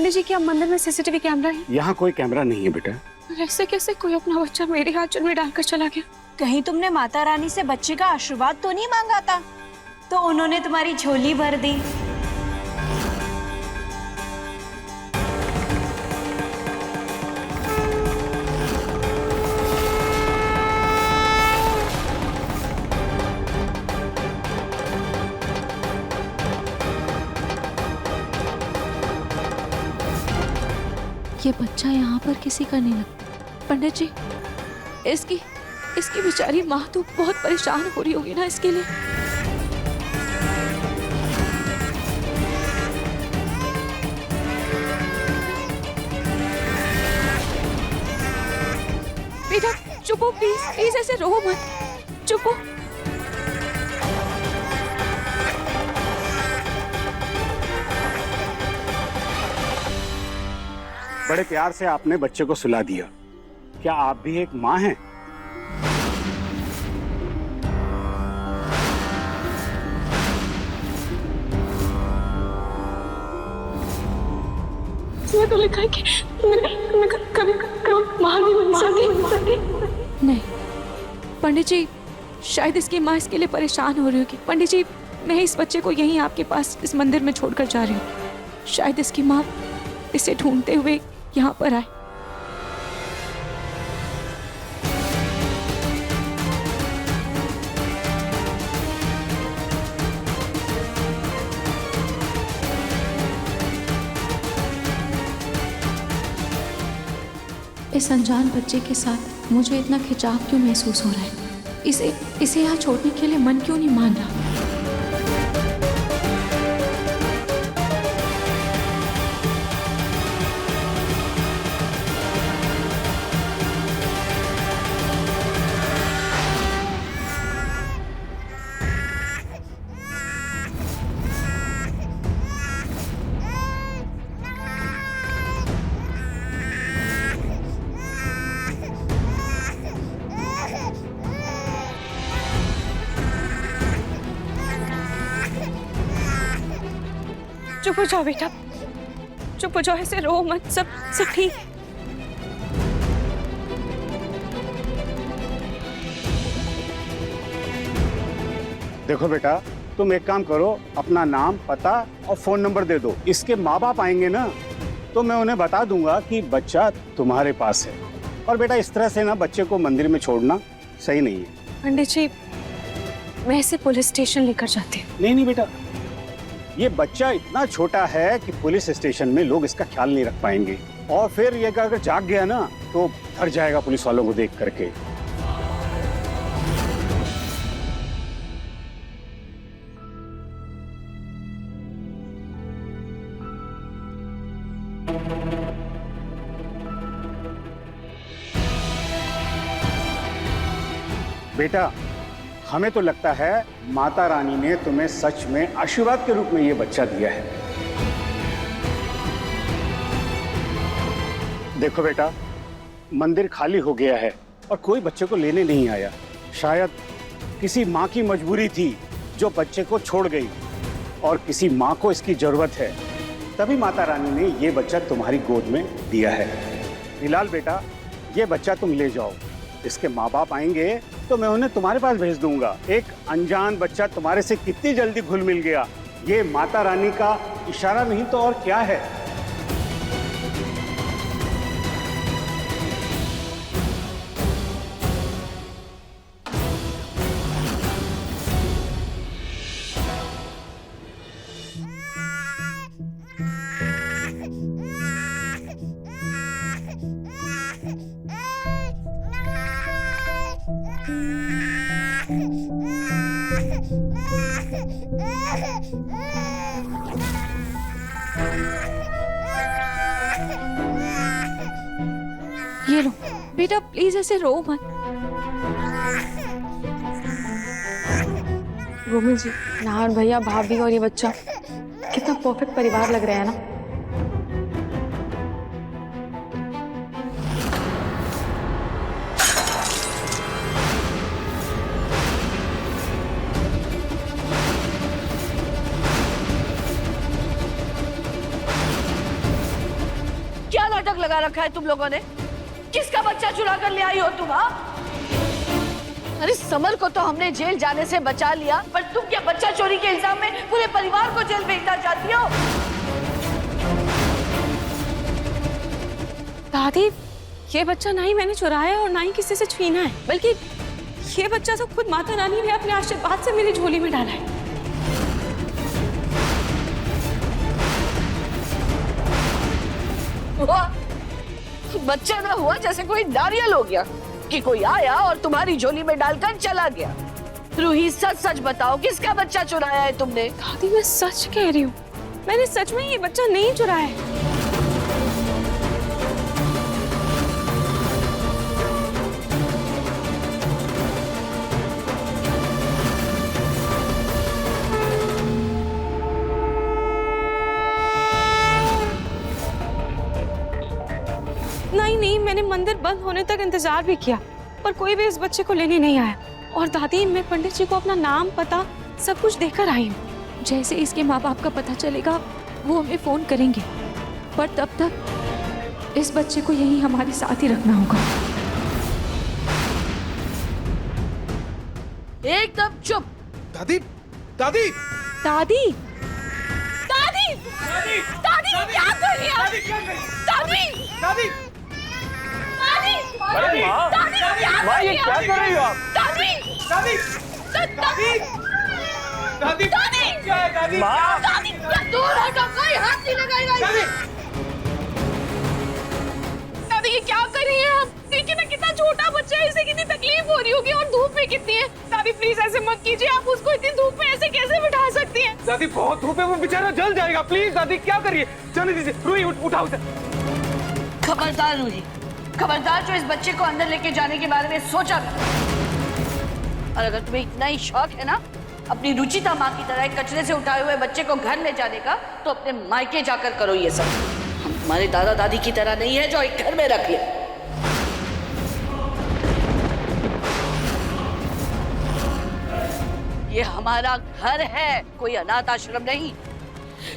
पंडित जी, क्या मंदिर में सीसीटीवी कैमरा है? यहाँ कोई कैमरा नहीं है बेटा। ऐसे कैसे कोई अपना बच्चा मेरे हाथ में डालकर चला गया? कहीं तुमने माता रानी से बच्चे का आशीर्वाद तो नहीं मांगा था, तो उन्होंने तुम्हारी झोली भर दी। ये बच्चा यहाँ पर किसी का नहीं लगता। पंडित जी, इसकी बेचारी माँ तो बहुत परेशान हो रही होगी ना इसके लिए। बेटा चुप हो प्लीज, प्लीज ऐसे रो मत, चुप हो। बड़े प्यार से आपने बच्चे को सुला दिया। क्या आप भी एक माँ हैं? इसमें तो लिखा है कि मैं कभी माँ नहीं बन सकती। नहीं पंडित जी, शायद इसकी माँ इसके लिए परेशान हो रही होगी। पंडित जी, मैं इस बच्चे को यहीं आपके पास इस मंदिर में छोड़कर जा रही हूँ। शायद इसकी माँ इसे ढूंढते हुए यहाँ पर आए। इस अनजान बच्चे के साथ मुझे इतना खिंचाव क्यों महसूस हो रहा है? इसे यहाँ छोड़ने के लिए मन क्यों नहीं मान रहा? चुप हो जाओ बेटा, चुप हो जाओ, ऐसे रो मत, सब ठीक। देखो बेटा, तुम एक काम करो, अपना नाम, पता और फोन नंबर दे दो। इसके माँ बाप आएंगे ना, तो मैं उन्हें बता दूंगा कि बच्चा तुम्हारे पास है। और बेटा, इस तरह से ना बच्चे को मंदिर में छोड़ना सही नहीं है। पंडित जी, मैं इसे पुलिस स्टेशन लेकर जाती हूँ। नहीं बेटा, ये बच्चा इतना छोटा है कि पुलिस स्टेशन में लोग इसका ख्याल नहीं रख पाएंगे। और फिर ये अगर जाग गया ना, तो डर जाएगा पुलिस वालों को देख करके। बेटा, हमें तो लगता है माता रानी ने तुम्हें सच में आशीर्वाद के रूप में ये बच्चा दिया है। देखो बेटा, मंदिर खाली हो गया है और कोई बच्चे को लेने नहीं आया। शायद किसी माँ की मजबूरी थी जो बच्चे को छोड़ गई, और किसी माँ को इसकी जरूरत है, तभी माता रानी ने ये बच्चा तुम्हारी गोद में दिया है। फिलहाल बेटा, ये बच्चा तुम ले जाओ। इसके माँ बाप आएंगे तो मैं उन्हें तुम्हारे पास भेज दूंगा। एक अनजान बच्चा तुम्हारे से कितनी जल्दी घुल मिल गया, ये माता रानी का इशारा नहीं तो और क्या है। ये लो बेटा, प्लीज ऐसे रो मत। रोमी जी, नाहर भैया, भाभी और ये बच्चा कितना परफेक्ट परिवार लग रहा है ना। नाटक लगा रखा है तुम लोगों ने? किसका बच्चा चुरा कर ले आई हो तुम? हाँ, अरे समर को तो हमने जेल जाने से बचा लिया, पर तुम क्या बच्चा चोरी के इल्जाम में पूरे परिवार को जेल भेजना चाहती हो? दादी, ये बच्चा ना ही मैंने चुराया और ना ही किसी से छीना है, बल्कि ये बच्चा तो खुद माता रानी ने अपने आशीर्वाद से मेरी झोली में डाला है। हुआ बच्चा ना हुआ जैसे कोई नारियल हो गया कि कोई आया और तुम्हारी झोली में डालकर चला गया। रूही, सच सच बताओ, किसका बच्चा चुराया है तुमने? दादी, मैं सच कह रही हूँ, मैंने सच में ये बच्चा नहीं चुराया है। नहीं, मैंने मंदिर बंद होने तक इंतजार भी किया, पर कोई भी इस बच्चे को लेने नहीं आया। और दादी, मैं पंडित जी को अपना नाम, पता सब कुछ देकर आई हूँ। जैसे इसके माँ बाप का पता चलेगा वो हमें फोन करेंगे, पर तब तक इस बच्चे को यहीं हमारे साथ ही रखना होगा। एकदम चुप। दादी, दादी, दादी, दादी, दादी, क्या कर रही है आप? दादी, दादी, दादी, दादी, माँ ये क्या कर रही हो आप? दादी, दादी, दादी, दादी, दादी, क्या है दादी? माँ, दादी, दूर हटो, कोई हाथ नहीं लगाएगा दादी, दादी, ये क्या कर रही है आप? देखिए ना, कितना छोटा बच्चा है, इसे कितनी तकलीफ हो रही होगी और धूप भी कितनी है। दादी प्लीज ऐसे मत कीजिए, आप उसको इतनी धूप में ऐसे कैसे बिठा सकती हैं? दादी बहुत धूप है, वो बेचारा जल जाएगा। प्लीज दादी, क्या करिए? जाने दीजिए। रूही, उठाओ उसे। खबरदार रूही, खबरदार जो इस बच्चे को अंदर लेके जाने के बारे में सोचा था। और अगर तुम्हें इतना ही शौक है ना अपनी रुचिता माँ की तरह एक कचरे से उठाए हुए बच्चे को घर ले जाने का, तो अपने मायके जाकर करो ये सब। हम तुम्हारे दादा दादी की तरह नहीं है जो एक घर में रख ले। ये हमारा घर है, कोई अनाथ आश्रम नहीं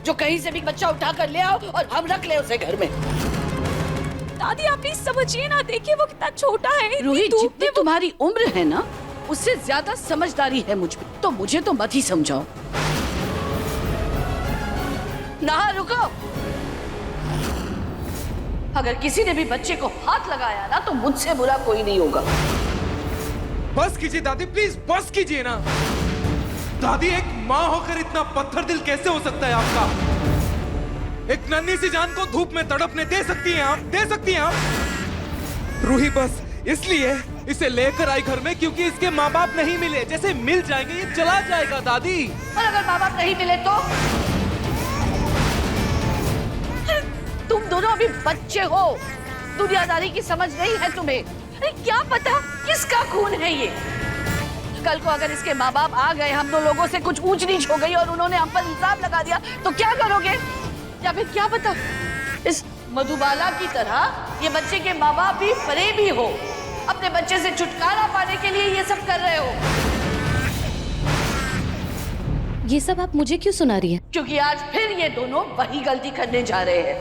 जो कहीं से भी बच्चा उठा कर ले आओ और हम रख ले उसे घर में। दादी, आप प्लीज समझिए ना, देखिए वो कितना छोटा है। इतनी रूही, धूप जितनी में तुम्हारी उम्र है ना, उससे ज्यादा समझदारी है मुझ में, तो मुझे तो मत ही समझाओ। ना रुको, अगर किसी ने भी बच्चे को हाथ लगाया ना तो मुझसे बुरा कोई नहीं होगा। बस कीजिए दादी, प्लीज बस कीजिए ना। दादी, एक माँ होकर इतना पत्थर दिल कैसे हो सकता है आपका? एक नन्ही सी जान को धूप में तड़पने दे सकती हैं आप? दे सकती हैं आप? रूही बस इसलिए इसे लेकर आई घर में क्योंकि इसके माँ बाप नहीं मिले। जैसे मिल जाएंगे ये चला जाएगा दादी। और अगर माँ बाप नहीं मिले तो? तुम दोनों अभी बच्चे हो, दुनियादारी की समझ नहीं है तुम्हें। अरे क्या पता किसका खून है ये। कल को अगर इसके माँ बाप आ गए, हम दो लोगों से कुछ ऊंच नीच हो गई और उन्होंने हम पर इल्जाम लगा दिया, तो क्या करोगे? या फिर क्या पता इस मधुबाला की तरह ये बच्चे के माँ बाप भी फरेबी हो, अपने बच्चे से छुटकारा पाने के लिए ये सब कर रहे हो। ये सब आप मुझे क्यों सुना रही हैं? क्योंकि आज फिर ये दोनों वही गलती करने जा रहे हैं।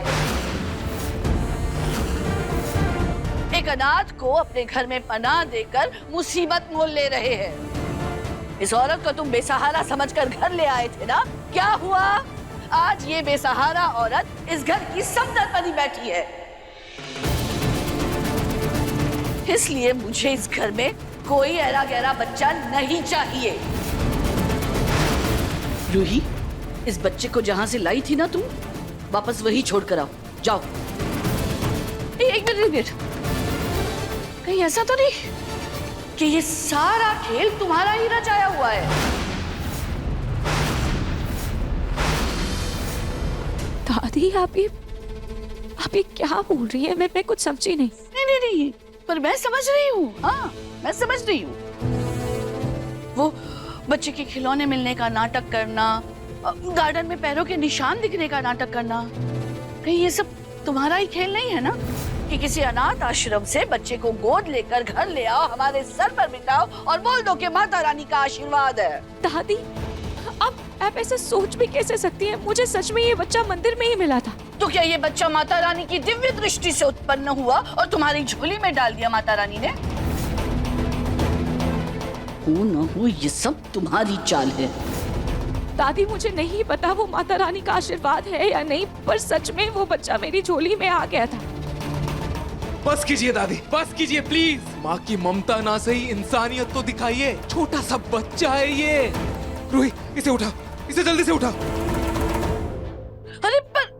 एक अनाथ को अपने घर में पनाह देकर मुसीबत मोल ले रहे हैं। इस औरत को तुम बेसहारा समझकर घर ले आए थे ना, क्या हुआ? आज ये बेसहारा औरत इस घर की समदर बनी बैठी है। इसलिए मुझे इस घर में कोई ऐरा गहरा बच्चा नहीं चाहिए। रूही, इस बच्चे को जहां से लाई थी ना तुम, वापस वही छोड़ कर आओ। जाओ। एक मिनट, कहीं ऐसा तो नहीं कि ये सारा खेल तुम्हारा ही रचाया हुआ है? दादी, आप ये क्या बोल रही है? मैं कुछ समझी नहीं। नहीं, पर मैं समझ रही हूँ। हाँ, मैं समझ रही हूँ। वो बच्चे के खिलौने मिलने का नाटक करना, गार्डन में पैरों के निशान दिखने का नाटक करना, कहीं ये सब तुम्हारा ही खेल नहीं है ना? कि किसी अनाथ आश्रम से बच्चे को गोद लेकर घर ले आओ, हमारे सर पर बिठाओ और बोल दो कि माता रानी का आशीर्वाद है। दादी, आप ऐसे सोच भी कैसे सकती हैं? मुझे सच में ये बच्चा मंदिर में ही मिला था। तो क्या ये बच्चा माता रानी की दिव्य दृष्टि से उत्पन्न हुआ और तुम्हारी झोली में डाल दिया माता रानी ने? हो न हो, ये सब तुम्हारी चाल है। दादी मुझे नहीं पता वो माता रानी का आशीर्वाद है या नहीं, पर सच में वो बच्चा मेरी झोली में आ गया था। बस कीजिए दादी, बस कीजिए प्लीज। माँ की ममता ना सही, इंसानियत तो दिखाइए। छोटा सा बच्चा है ये। रूही, इसे उठा, इसे जल्दी से उठा। अरे पर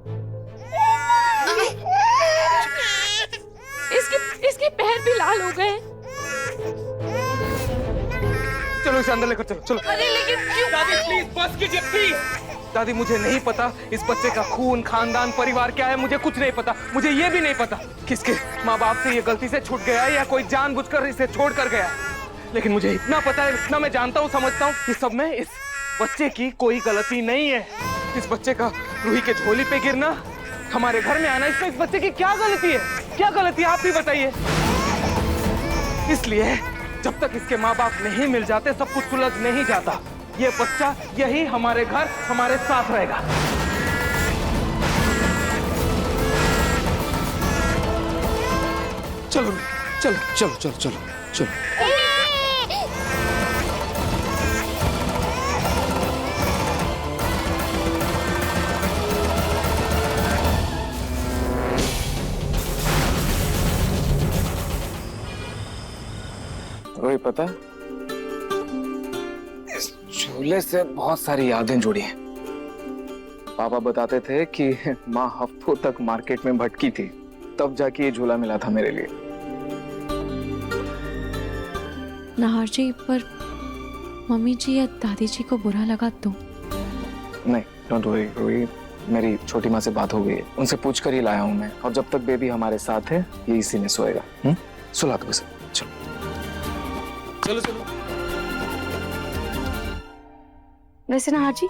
इसके पैर भी लाल हो गए। चलो इसे अंदर लेकर चलो, चलो। अरे लेकिन क्यों? दादी प्लीज बस कीजिए प्लीज। दादी मुझे नहीं पता इस बच्चे का खून, खानदान, परिवार क्या है, मुझे कुछ नहीं पता। मुझे ये भी नहीं पता किसके माँ बाप से ये गलती से छूट गया है या कोई जानबूझकर इसे छोड़ कर गया। लेकिन मुझे इतना पता है, इतना मैं जानता हूँ, समझता हूँ कि सब में इस बच्चे की कोई गलती नहीं है। इस बच्चे का रूही के झोली पे गिरना, हमारे घर में आना, इसमें इस बच्चे की क्या गलती है? क्या गलती है आप भी बताइए। इसलिए जब तक इसके माँ बाप नहीं मिल जाते सब कुछ सुलझ नहीं जाता। ये बच्चा यही हमारे घर, हमारे साथ रहेगा। चलो चलो चलो चलो चलो चलो। रोही, पता है इस झूले से बहुत सारी यादें जुड़ी हैं। पापा बताते थे कि माँ हफ्तों तक मार्केट में भटकी थी, तब जाके ये झूला मिला था मेरे लिए। नाहर जी, पर मम्मी जी या दादी जी को बुरा लगा तो? नहीं, डोंट वरी रोही, मेरी छोटी माँ से बात हो गई है, उनसे पूछ कर ही लाया हूँ मैं। और जब तक बेबी हमारे साथ है ये इसी में सोएगा। सुला दो उसे, चलो चलो चलो। वैसे नाहर जी,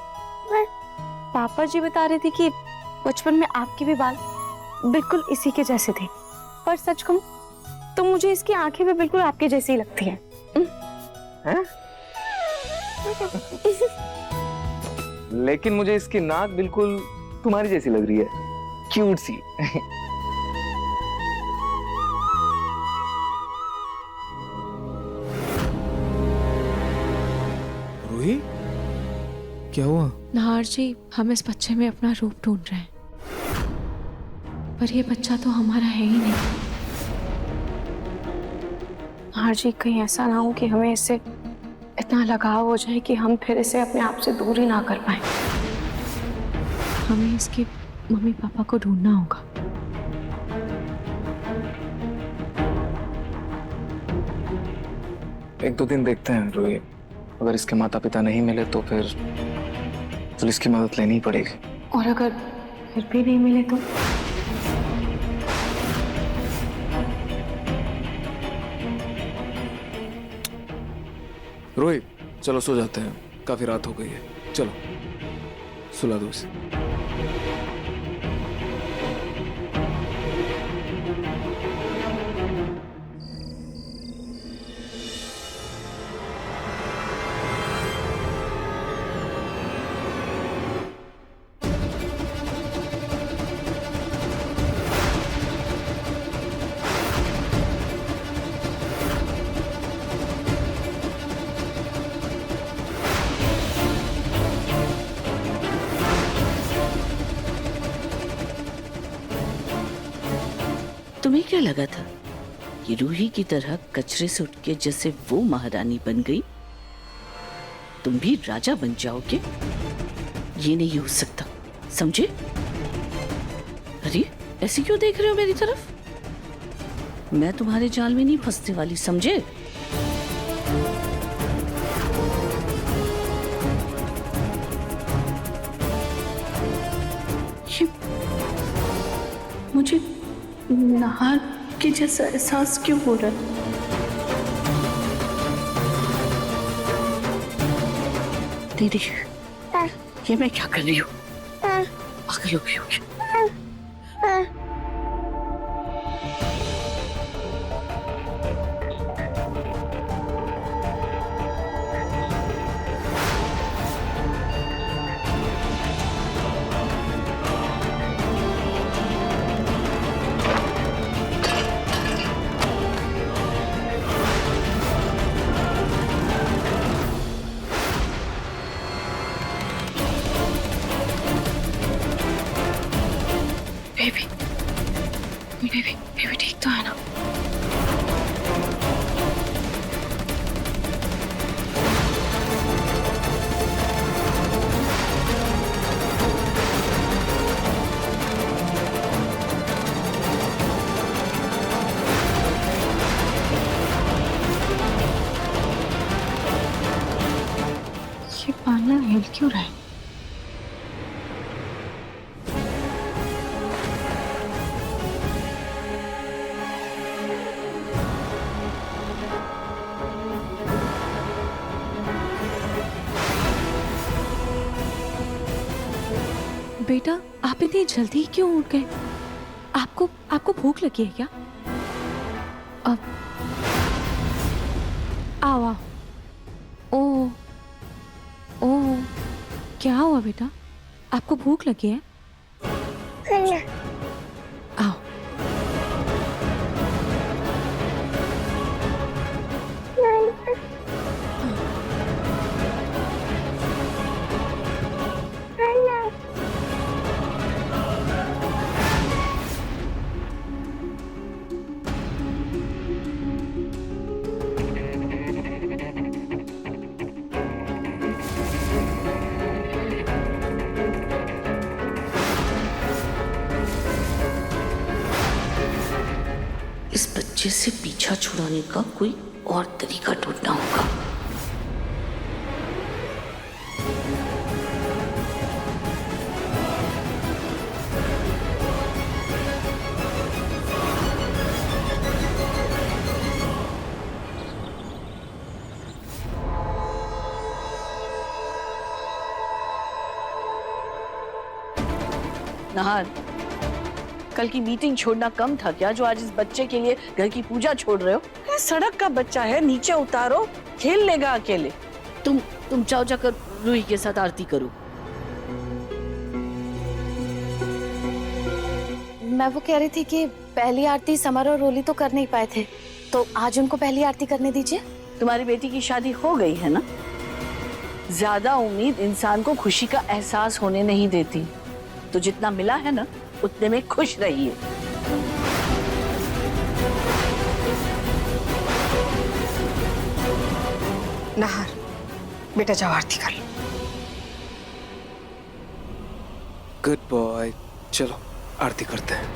पापा जी बता रहे थे कि बचपन में आपके भी बाल बिल्कुल इसी के जैसे थे, पर सच कहूं तो मुझे इसकी आंखें भी बिल्कुल आपके जैसी लगती हैं। हैं? लेकिन मुझे इसकी नाक बिल्कुल तुम्हारी जैसी लग रही है, क्यूट सी। रूही, क्या हुआ? नाहर जी, हम इस बच्चे में अपना रूप ढूंढ रहे हैं, पर ये बच्चा तो हमारा है ही नहीं। नाहर जी, कहीं ऐसा ना हो कि हमें इससे इतना लगाव हो जाए कि हम फिर इसे अपने आप से दूर ही ना कर पाए। हमें इसके मम्मी पापा को ढूंढना होगा। एक दो दिन देखते हैं रोही, अगर इसके माता पिता नहीं मिले तो फिर पुलिस की मदद लेनी ही पड़ेगी। और अगर फिर भी नहीं मिले तो? रोही, चलो सो जाते हैं, काफी रात हो गई है। चलो सुला दो इसे। तुम्हें क्या लगा था कि रूही की तरह कचरे से उठ के जैसे वो महारानी बन गई, तुम भी राजा बन जाओगे? ये नहीं हो सकता, समझे? अरे ऐसे क्यों देख रहे हो मेरी तरफ? मैं तुम्हारे जाल में नहीं फंसने वाली, समझे? मुझे नाहर के जैसा एहसास क्यों हो रहा है? दीदी, ये मैं क्या कर रही हूँ? पागल हो गई होगी। बेबी बेबी बेबी ठीक तो है ना? ये पाना हिल क्यों रहा है? बेटा आप इतनी जल्दी क्यों उठ गए? आपको आपको भूख लगी है क्या? अब आओ आओ। ओ ओ क्या हुआ बेटा? आपको भूख लगी है? आओ। इस बच्चे से पीछा छुड़ाने का कोई और तरीका ढूंढना होगा। नाहर, कल की मीटिंग छोड़ना कम था क्या जो आज इस बच्चे के लिए घर की पूजा छोड़ रहे हो? ये सड़क का बच्चा है, नीचे उतारो, खेल लेगा अकेले। तुम जाओ, जाकर रूही के साथ आरती करो। मैं वो कह रही थी कि पहली आरती समर और रोली तो कर नहीं पाए थे, तो आज उनको पहली आरती करने दीजिए। तुम्हारी बेटी की शादी हो गई है ना? ज्यादा उम्मीद इंसान को खुशी का एहसास होने नहीं देती, तो जितना मिला है ना उतने में खुश रहिए। नाहर, बेटा जाओ आरती कर लो। गुड बॉय, चलो आरती करते हैं।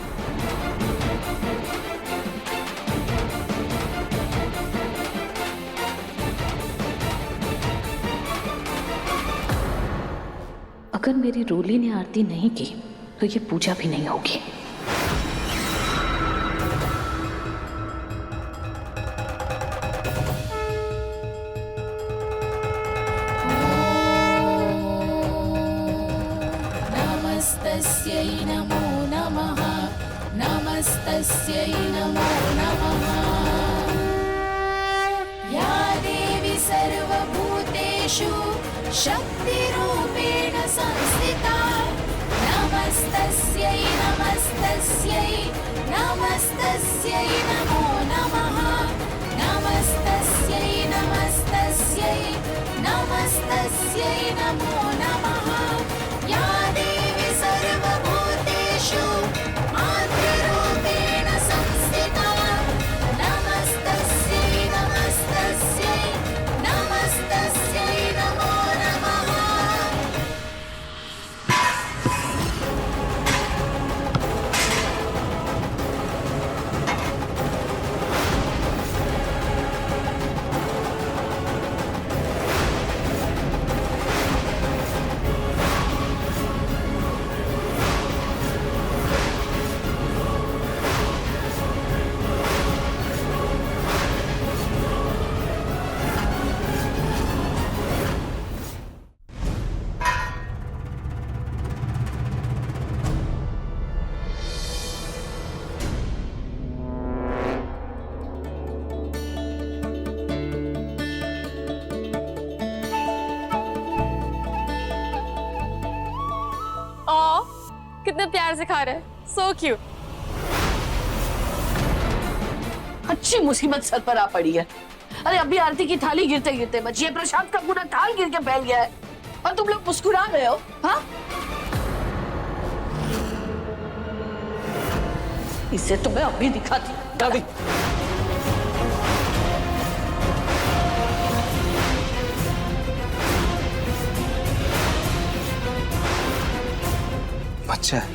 अगर मेरी रोली ने आरती नहीं की तो ये पूजा भी नहीं होगी। नमस्तस्यै नमो नमः, नमस्तस्यै नमो नमः। या देवी सर्वभूतेषु शक्तिरूपेण संस्थिता, नमस्तस्यै नमस्तस्यै नमस्तस्यै नमो नमः, नमस्तस्यै नमस्तस्यै नमस्तस्यै नमो नमः। या देवी सर्वभूतेषु मातृरूपेण संस्थिता, नमस्तस्यै नमस्तस्यै नमस्तस्यै नमो नमः। कितने प्यार से खा रहे हैं, सो क्यूट। अच्छी मुसीबत सर पर आ पड़ी है। अरे अभी आरती की थाली गिरते गिरते बची है, प्रसाद का पूरा थाल गिर के फैल गया है और तुम लोग मुस्कुरा रहे हो। हाँ, इसे तो मैं अभी दिखाती हूँ। दादी बच्चा है।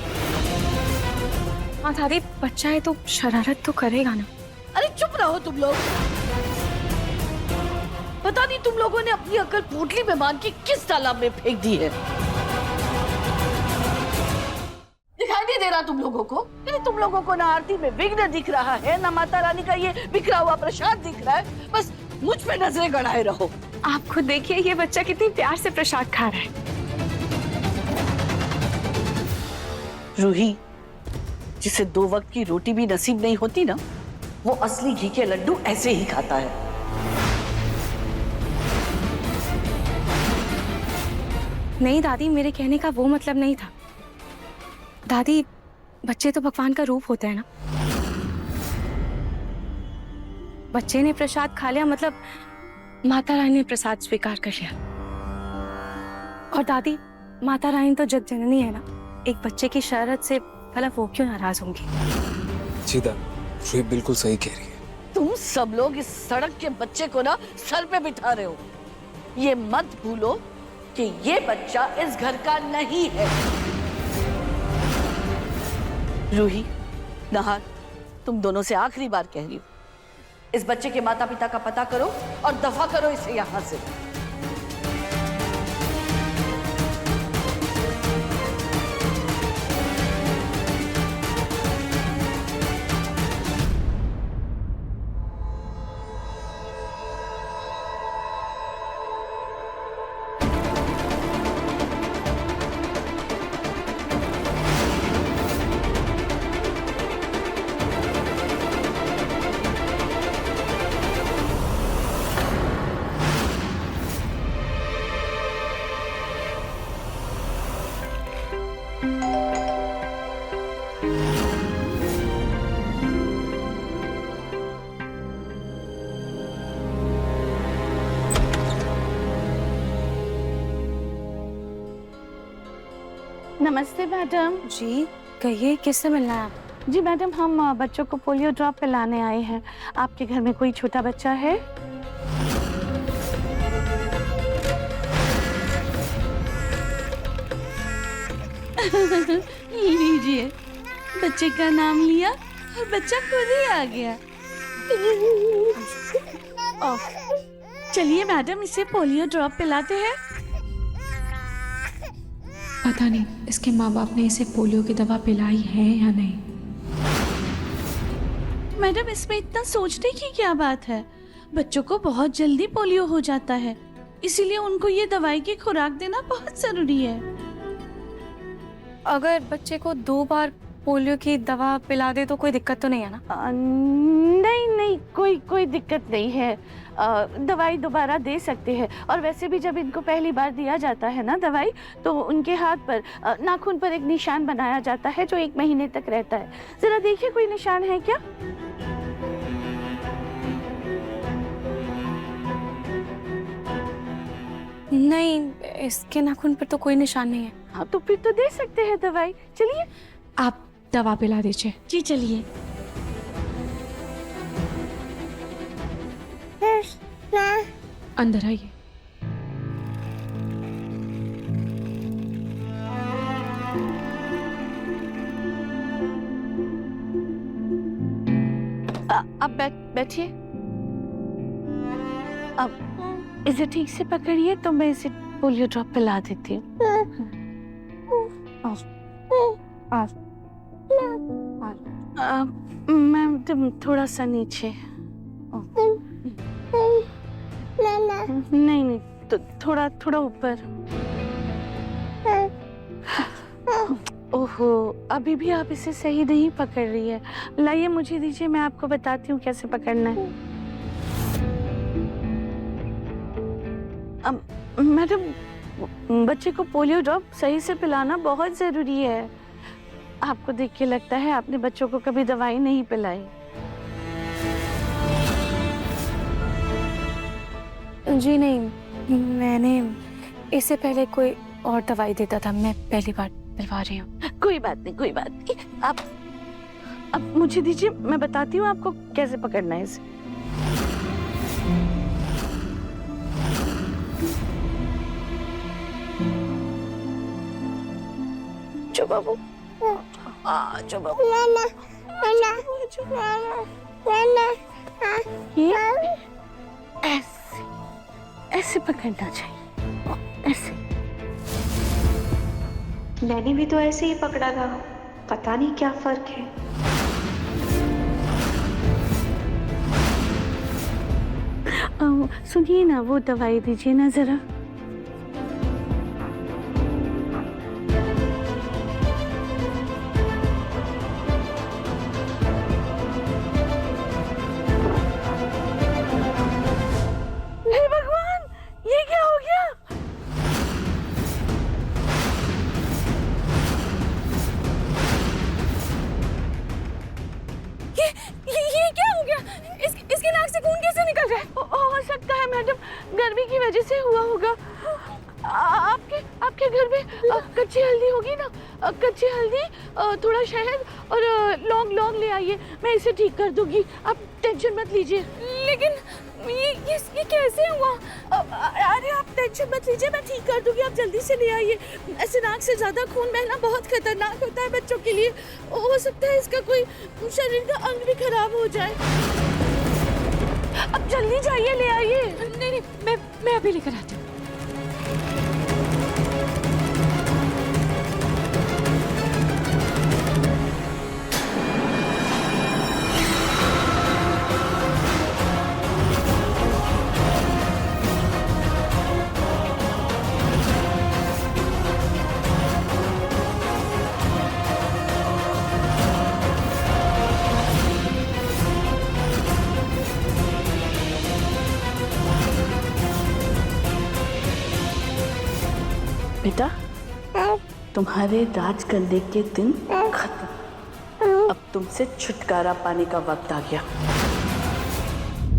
हाँ दादी, बच्चा है तो शरारत तो करेगा ना। अरे चुप रहो तुम लोग। पता नहीं तुम लोगों ने अपनी अकल पोटली में बांध के किस तालाब में फेंक दी है। दिखाई नहीं दे रहा तुम लोगों को? अरे तुम लोगों को ना आरती में विघ्न दिख रहा है, ना माता रानी का ये बिखरा हुआ प्रसाद दिख रहा है। बस मुझ पे नजरें गड़ाए रहो। आप खुद देखिए, ये बच्चा कितनी प्यार से प्रसाद खा रहा है। रूही, जिसे 2 वक्त की रोटी भी नसीब नहीं होती ना, वो असली घी के लड्डू ऐसे ही खाता है। नहीं दादी, मेरे कहने का वो मतलब नहीं था। दादी, बच्चे तो भगवान का रूप होते हैं ना। बच्चे ने प्रसाद खा लिया मतलब माता रानी ने प्रसाद स्वीकार कर लिया। और दादी, माता रानी तो जग जननी है ना, एक बच्चे की शरारत से भला वो क्यों नाराज होंगी? जी दादी, ये बिल्कुल सही कह रही है। तुम सब लोग इस सड़क के बच्चे को ना सर पे बिठा रहे हो। ये मत भूलो कि ये बच्चा इस घर का नहीं है। रूही, नहार, तुम दोनों से आखिरी बार कह रही हूँ, इस बच्चे के माता पिता का पता करो और दफा करो इसे यहाँ से। नमस्ते मैडम। जी कहिए, किससे मिलना है आप? जी मैडम, हम बच्चों को पोलियो ड्रॉप पिलाने आए हैं। आपके घर में कोई छोटा बच्चा है? लीजिए, बच्चे का नाम लिया और बच्चा खुद ही आ गया। चलिए मैडम, इसे पोलियो ड्रॉप पिलाते हैं। पता नहीं इसके माँ बाप ने इसे पोलियो की दवा पिलाई है या नहीं। मैडम, इसमें इतना सोचने की क्या बात है? बच्चों को बहुत जल्दी पोलियो हो जाता है, इसीलिए उनको ये दवाई की खुराक देना बहुत जरूरी है। अगर बच्चे को 2 बार पोलियो की दवा पिला दे तो कोई दिक्कत तो नहीं है ना? नहीं नहीं, कोई दिक्कत नहीं है। दवाई दोबारा दे सकते हैं। और वैसे भी जब इनको पहली बार दिया जाता है ना दवाई, तो उनके हाथ पर नाखून पर एक निशान बनाया जाता है जो 1 महीने तक रहता है। जरा देखिए, कोई निशान है क्या? नहीं, इसके नाखून पर तो कोई निशान नहीं है। हाँ, तो फिर तो दे सकते हैं दवाई। चलिए, आप दवा पिला दीजिए। जी चलिए। अंदर आइए। अब बैठिए। अब इसे ठीक से पकड़िए तो मैं इसे पोलियो ड्रॉप पिला देती हूँ। मैम, तुम थोड़ा सा नीचे। नहीं, तो थोड़ा ऊपर। ओहो, अभी भी आप इसे सही नहीं पकड़ रही है। लाइए, मुझे दीजिए, मैं आपको बताती हूँ कैसे पकड़ना है। मैडम, बच्चे को पोलियो ड्रॉप सही से पिलाना बहुत जरूरी है। आपको देख के लगता है आपने बच्चों को कभी दवाई नहीं पिलाई। जी नहीं, मैंने इससे पहले कोई और दवाई देता था, मैं पहली बार पिलवा रही हूँ। कोई बात नहीं, कोई बात नहीं। आप अब मुझे दीजिए, मैं बताती हूँ आपको कैसे पकड़ना है इसे। जो बाबू, जो बाबू, ये ऐसे ऐसे पकड़ना चाहिए, ऐसे। मैंने भी तो ऐसे ही पकड़ा था, पता नहीं क्या फर्क है। सुनिए ना, वो दवाई दीजिए ना जरा। हे भगवान, ये क्या हो गया? ये क्या हो गया? इसके नाक से खून कैसे निकल रहा है? हो सकता है मैडम, गर्मी की वजह से हुआ होगा। आपके घर में कच्ची हल्दी होगी ना? कच्ची हल्दी, थोड़ा शहद और लौंग ले आइए, मैं इसे ठीक कर दूंगी, आप टेंशन मत लीजिए। लेकिन ये कैसे हुआ? अरे आप टेंशन मत लीजिए, मैं ठीक कर दूंगी, आप जल्दी से ले आइए। ऐसे नाक से ज्यादा खून बहना बहुत खतरनाक होता है बच्चों के लिए। हो सकता है इसका कोई शरीर का अंग भी खराब हो जाए। अब जल्दी जाइए, ले आइए। नहीं, मैं अभी लेकर आती हूँ। बेटा, तुम्हारे राज करने के दिन खत्म। अब तुमसे छुटकारा पाने का वक्त आ गया।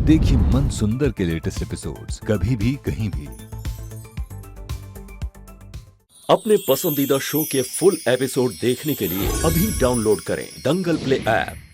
देखिए मन सुंदर के लेटेस्ट एपिसोड्स कभी भी कहीं भी। अपने पसंदीदा शो के फुल एपिसोड देखने के लिए अभी डाउनलोड करें दंगल प्ले ऐप।